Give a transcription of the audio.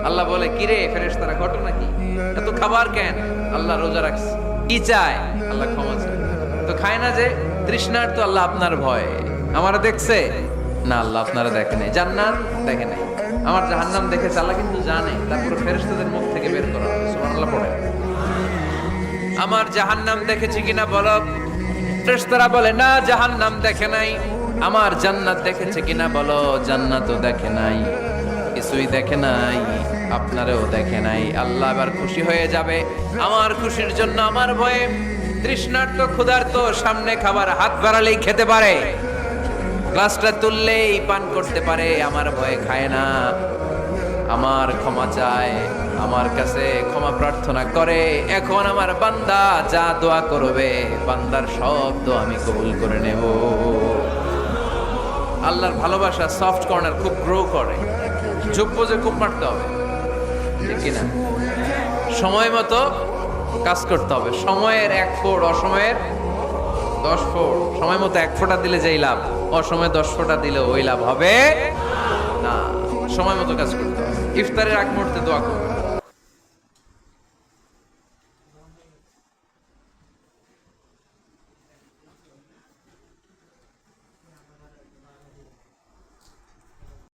আল্লাহ বলে, কিরে ফেরেশতারা, ঘটনা কি? এত খাবার কেন? আল্লাহ রোজা রাখছে। কি চায়? আল্লাহ ক্ষমা চায়। তো খায় না যে তৃষ্ণার, তো আল্লাহ আপনার ভয়। আমারা দেখছে না, আল্লাহ আপনারা দেখে নাই। জান্নাত দেখে নাই, আমার জাহান্নাম দেখেছে আল্লাহ কিন্তু জানে। তারপরে ফেরেশতাদের মুখ থেকে বের করা হবে। সুবহানাল্লাহ পড়ে। আমার জাহান্নাম দেখেছি কিনা বলো। ফেরেশতারা বলে, না জাহান্নাম দেখে নাই। আমার জান্নাত দেখেছে কিনা বলো। জান্নাতও দেখে নাই, কিছুই দেখে নাই, আপনারেও দেখে নাই। আল্লাহ এবার খুশি হয়ে যাবে। আমার খুশির জন্য আমার ভয়ে তৃষ্ণার্ত ক্ষুধার্ত সামনে খাবার হাত বাড়ালেই খেতে পারে, গ্লাসটা তুললেই পান করতে পারে, আমার ভয়ে খায় না। আমার ক্ষমা চায়, আমার কাছে ক্ষমা প্রার্থনা করে। এখন আমার বান্দা যা দোয়া করবে, বান্দার সব দোয়া আমি কবুল করে নেব। আল্লাহর ভালোবাসা সফট কর্নার খুব গ্রো করে। যোগ্য যে খুব মারতে হবে, ঠিক কিনা? সময় মতো কাজ করতে হবে। সময়ের 1 ফোঁট, অসময়ের 10 ফোঁট। সময় মতো 1 ফোঁটা দিলে যেই লাভ, অসময়ে 10 ফোঁটা দিলে ওই লাভ হবে না। সময় মতো কাজ করতে হবে। ইফতারের আগ মুহূর্তে দোয়া করবে।